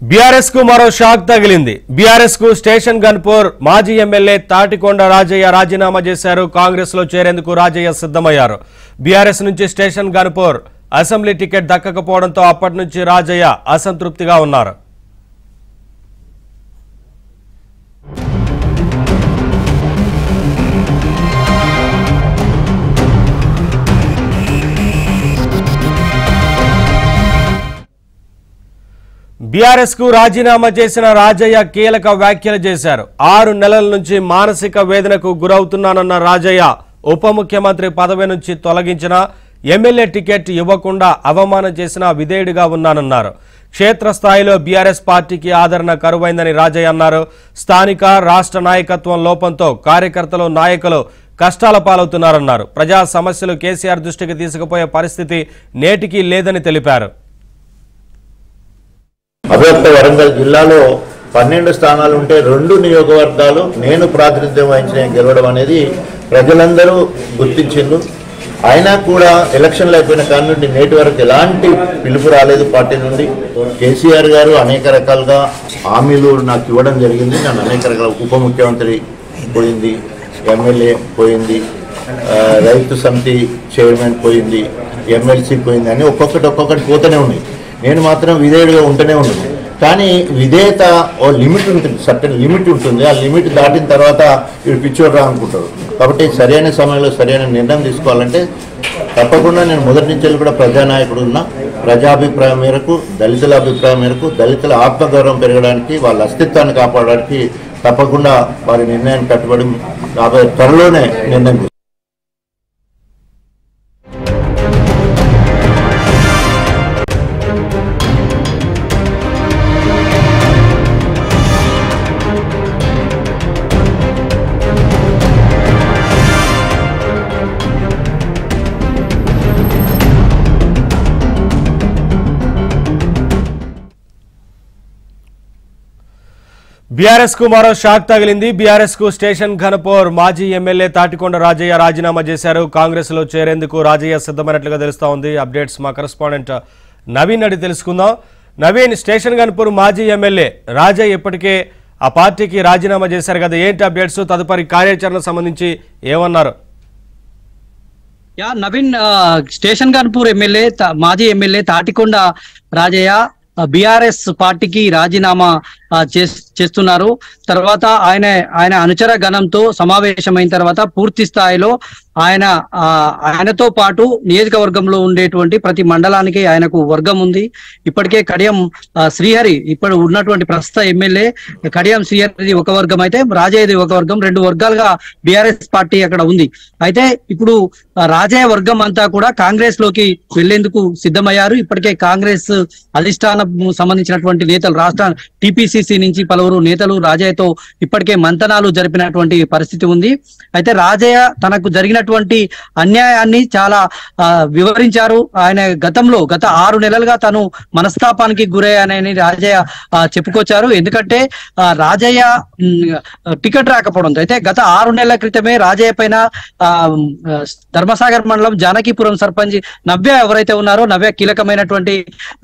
BRS కు మరో shock తగిలింది. బీఆర్ఎస్ కు స్టేషన్ గన్పూర్ మాజీ ఎమ్మెల్యే తాటికొండ రాజయ్య రాజీనామా చేశారు. కాంగ్రెస్ లో చేరేందుకు రాజయ్య సిద్ధమయ్యారు. బీఆర్ఎస్ నుంచి స్టేషన్ గన్పూర్ అసెంబ్లీ టికెట్ దక్కకపోవడంతో అప్పటి నుంచి రాజయ్య అసంతృప్తిగా ఉన్నారు. బీఆర్ఎస్ కు రాజీనామా చేసిన రాజయ్య కీలక వ్యాఖ్యలు చేశారు. 6 నెలల నుంచి మానసిక వేదనకు గురవుతున్నానన్న రాజయ్య ఉప ముఖ్యమంత్రి పదవి నుంచి తొలగించిన ఎమ్మెల్యే టికెట్ ఇవ్వకుండా అవమానం చేసిన విధేయుడిగా ఉన్నానన్నారు. క్షేత్రస్థాయిలో బీఆర్ఎస్ పార్టీకి ఆదరణ కరువైందని రాజయ్య అన్నారు. స్థానిక రాష్ట్ర నాయకత్వం లోపంతో కార్యకర్తలు నాయకులు కష్టాల పాలవుతున్నారన్నారు. ప్రజా సమస్యలు కేసీఆర్ దృష్టికి తీసుకుపోయే పరిస్థితి నేటికీ లేదని తెలిపారు. అభ్యర్థి వరంగల్ జిల్లాలో 12 స్థానాలు ఉంటే 2 నియోజకవర్గాలు నేను ప్రాతినిధ్యం వహించిన గెలవడం అనేది ప్రజలందరూ గుర్తించిండ్రు. అయినా కూడా ఎలక్షన్లు అయిపోయిన కాడి నుండి నేటి వరకు ఎలాంటి పిలుపు రాలేదు పార్టీ నుండి. కేసీఆర్ గారు అనేక రకాలుగా హామీలు నాకు ఇవ్వడం జరిగింది. నన్ను అనేక రకాల ఉప ముఖ్యమంత్రి పోయింది, ఎమ్మెల్యే పోయింది, రైతు సమితి చైర్మన్ పోయింది, ఎమ్మెల్సీ పోయింది అని ఒక్కొక్కటి పోతూనే ఉన్నాయి. నేను మాత్రం విధేయుడిగా ఉంటూనే ఉన్నాను. కానీ విధేయత ఓ లిమిట్ ఉంటుంది, సర్టెన్ లిమిట్ ఉంటుంది. ఆ లిమిట్ దాటిన తర్వాత వీడు పిచ్చోడ్రా అనుకుంటారు. కాబట్టి సరైన సమయంలో సరైన నిర్ణయం తీసుకోవాలంటే తప్పకుండా నేను మొదటి నుంచి కూడా ప్రజానాయకుడు ఉన్నా. ప్రజాభిప్రాయం మేరకు, దళితుల అభిప్రాయం మేరకు, దళితుల ఆత్మగౌరవం పెరగడానికి, వాళ్ళ అస్తిత్వాన్ని కాపాడడానికి తప్పకుండా వారి నిర్ణయాన్ని కట్టుబడి రాబోయే త్వరలోనే నిర్ణయం. బీఆర్ఎస్ కు మరో షాక్ తగిలింది. బీఆర్ఎస్ కు స్టేషన్ ఘనపూర్ మాజీ ఎమ్మెల్యే తాటికొండ రాజయ్య రాజీనామా చేశారు. కాంగ్రెస్ లో చేరేందుకు రాజయ్య సిద్ధమైనట్లుగా తెలుస్తా ఉంది. అప్డేట్స్ మా కరెస్పాండెంట్ నవీన్ అడిగి తెలుసుకుందాం. నవీన్, స్టేషన్ ఘనపూర్ మాజీ ఎమ్మెల్యే రాజయ్య ఇప్పటికే ఆ పార్టీకి రాజీనామా చేశారు కదా, ఏంటి అప్డేట్స్? తదుపరి కార్యాచరణ సంబంధించి ఏమన్నారు? నవీన్, స్టేషన్ గన్పూర్ ఎమ్మెల్యే మాజీ ఎమ్మెల్యే తాటికొండ రాజయ్య బీఆర్ఎస్ పార్టీకి రాజీనామా చేస్తున్నారు. తర్వాత ఆయన అనుచర గణంతో సమావేశమైన తర్వాత పూర్తి స్థాయిలో ఆయనతో పాటు నియోజకవర్గంలో ఉండేటువంటి ప్రతి మండలానికి ఆయనకు వర్గం ఉంది. ఇప్పటికే కడియం శ్రీహరి ఇప్పుడు ఉన్నటువంటి ప్రస్తుత ఎమ్మెల్యే కడియం శ్రీహరి ఒక వర్గం అయితే రాజయ్యది ఒక వర్గం, 2 వర్గాలుగా బీఆర్ఎస్ పార్టీ అక్కడ ఉంది. అయితే ఇప్పుడు రాజయ్య వర్గం అంతా కూడా కాంగ్రెస్ లోకి వెళ్లేందుకు సిద్ధమయ్యారు. ఇప్పటికే కాంగ్రెస్ అధిష్టానం సంబంధించినటువంటి నేతలు, రాష్ట్ర టీపీసీసీ నుంచి పలువురు నేతలు రాజయ్యతో ఇప్పటికే మంతనాలు జరిపినటువంటి పరిస్థితి ఉంది. అయితే రాజయ్య తనకు జరిగినటువంటి అన్యాయాన్ని చాలా వివరించారు. ఆయన గత 6 నెలలుగా తను మనస్తాపానికి గురయ్యానని రాజయ్య చెప్పుకొచ్చారు. ఎందుకంటే రాజయ్య టికెట్ రాకపోవడంతో, అయితే గత 6 నెలల క్రితమే రాజయ్య పైన ధర్మసాగర్ మండలం జానకీపురం సర్పంచ్ నవ్య ఎవరైతే ఉన్నారో నవ్య కీలకమైనటువంటి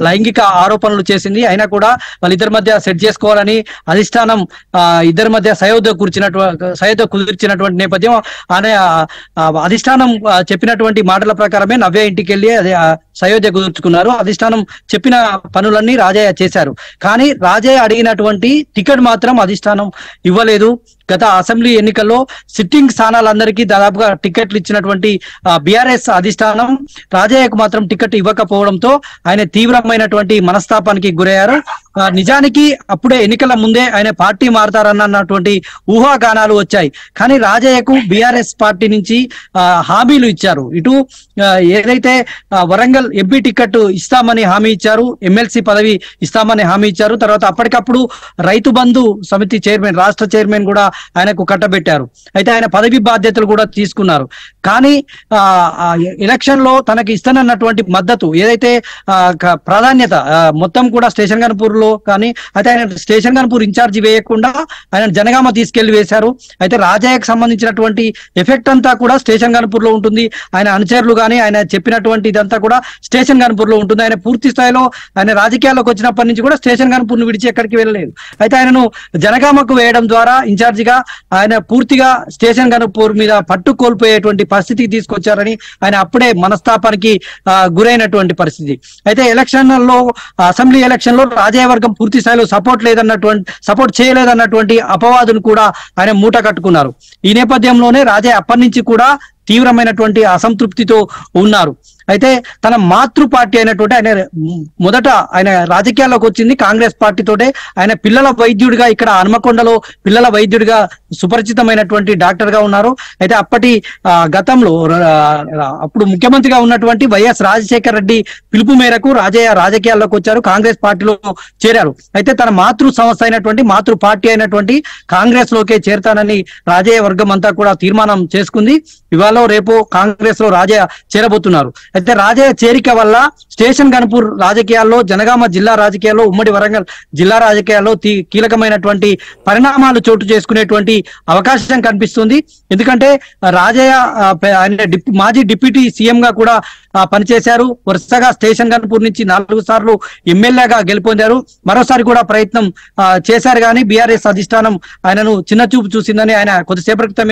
లైంగిక ఆరోపణలు చేసింది. అయినా కూడా వాళ్ళిద్దరి మధ్య సెట్ చేసుకోవాలని అధిష్టానం ఇద్దరి మధ్య సయోధ్య కుదిర్చినటువంటి నేపథ్యం అనే అధిష్టానం చెప్పినటువంటి మాటల ప్రకారమే నవ్య ఇంటికి వెళ్ళి అదే సయోధ్య కుదుర్చుకున్నారు. అధిష్టానం చెప్పిన పనులన్నీ రాజయ్య చేశారు. కానీ రాజయ్య అడిగినటువంటి టికెట్ మాత్రం అధిష్టానం ఇవ్వలేదు. గత అసెంబ్లీ ఎన్నికల్లో సిట్టింగ్ స్థానాలందరికీ దాదాపుగా టికెట్లు ఇచ్చినటువంటి బీఆర్ఎస్ అధిష్టానం రాజయ్యకు మాత్రం టికెట్ ఇవ్వకపోవడంతో ఆయన తీవ్రమైనటువంటి మనస్తాపానికి గురయ్యారు. నిజానికి అప్పుడే ఎన్నికల ముందే ఆయన పార్టీ మారతారన్నటువంటి ఊహాగానాలు వచ్చాయి. కానీ రాజయ్యకు బీఆర్ఎస్ పార్టీ నుంచి హామీలు ఇచ్చారు. ఇటు ఏదైతే వరంగల్ ఎంపీ టికెట్ ఇస్తామని హామీ ఇచ్చారు, ఎమ్మెల్సీ పదవి ఇస్తామని హామీ ఇచ్చారు. తర్వాత అప్పటికప్పుడు రైతు బంధు సమితి చైర్మన్, రాష్ట్ర చైర్మన్ కూడా ఆయనకు కట్టబెట్టారు. అయితే ఆయన పదవి బాధ్యతలు కూడా తీసుకున్నారు. కానీ ఎలక్షన్ లో తనకి ఇస్తానన్నటువంటి మద్దతు ఏదైతే ప్రాధాన్యత మొత్తం కూడా స్టేషన్ గన్పూర్ లో కానీ అయితే ఆయన స్టేషన్ గన్పూర్ ఇన్ఛార్జి వేయకుండా ఆయన జనగామ తీసుకెళ్లి వేశారు. అయితే రాజయ్యకు సంబంధించినటువంటి ఎఫెక్ట్ అంతా కూడా స్టేషన్ గన్పూర్ లో ఉంటుంది. ఆయన అనుచరులు కానీ ఆయన చెప్పినటువంటి ఇదంతా కూడా స్టేషన్ గన్పూర్ లో ఉంటుంది. ఆయన పూర్తి స్థాయిలో ఆయన రాజకీయాల్లోకి వచ్చినప్పటి నుంచి కూడా స్టేషన్ గన్పూర్ ను విడిచి ఎక్కడికి వెళ్ళలేదు. అయితే ఆయనను జనగామకు వేయడం ద్వారా ఇన్ఛార్జిగా ఆయన పూర్తిగా స్టేషన్ గన్పూర్ మీద పట్టు కోల్పోయేటువంటి పరిస్థితికి తీసుకొచ్చారని ఆయన అప్పుడే మనస్తాపానికి గురైనటువంటి పరిస్థితి. అయితే ఎలక్షన్లలో అసెంబ్లీ ఎలక్షన్ లో రాజయ్య వర్గం పూర్తి స్థాయిలో సపోర్ట్ చేయలేదన్నటువంటి అపవాదును కూడా ఆయన మూట కట్టుకున్నారు. ఈ నేపథ్యంలోనే రాజయ్య అప్పటి నుంచి కూడా తీవ్రమైనటువంటి అసంతృప్తితో ఉన్నారు. అయితే తన మాతృ పార్టీ అయినటువంటి మొదట ఆయన రాజకీయాల్లోకి వచ్చింది కాంగ్రెస్ పార్టీతోటే. ఆయన పిల్లల వైద్యుడిగా ఇక్కడ హనుమకొండలో పిల్లల వైద్యుడిగా సుపరిచితమైనటువంటి డాక్టర్ గా ఉన్నారు. అయితే అప్పటి గతంలో అప్పుడు ముఖ్యమంత్రిగా ఉన్నటువంటి వైఎస్ రాజశేఖర రెడ్డి పిలుపు మేరకు రాజయ్య రాజకీయాల్లోకి వచ్చారు, కాంగ్రెస్ పార్టీలో చేరారు. అయితే తన మాతృ సంస్థ అయినటువంటి మాతృ పార్టీ అయినటువంటి కాంగ్రెస్ లోకే చేరతానని రాజయ్య వర్గం అంతా కూడా తీర్మానం చేసుకుంది. ఇవాళ రేపు కాంగ్రెస్ లో రాజయ్య చేరబోతున్నారు. అయితే రాజయ్య చేరిక వల్ల స్టేషన్ గన్పూర్ రాజకీయాల్లో, జనగామ జిల్లా రాజకీయాల్లో, ఉమ్మడి వరంగల్ జిల్లా రాజకీయాల్లో కీలకమైనటువంటి పరిణామాలు చోటు చేసుకునేటువంటి అవకాశం కనిపిస్తుంది. ఎందుకంటే రాజయ్య ఆయన మాజీ డిప్యూటీ సీఎం గా కూడా పనిచేశారు. వరుసగా స్టేషన్ గన్పూర్ నుంచి 4 సార్లు ఎమ్మెల్యేగా గెలుపొందారు. మరోసారి కూడా ప్రయత్నం చేశారు కానీ బీఆర్ఎస్ అధిష్టానం ఆయనను చిన్న చూపు చూసిందని ఆయన కొద్దిసేపటి క్రితమే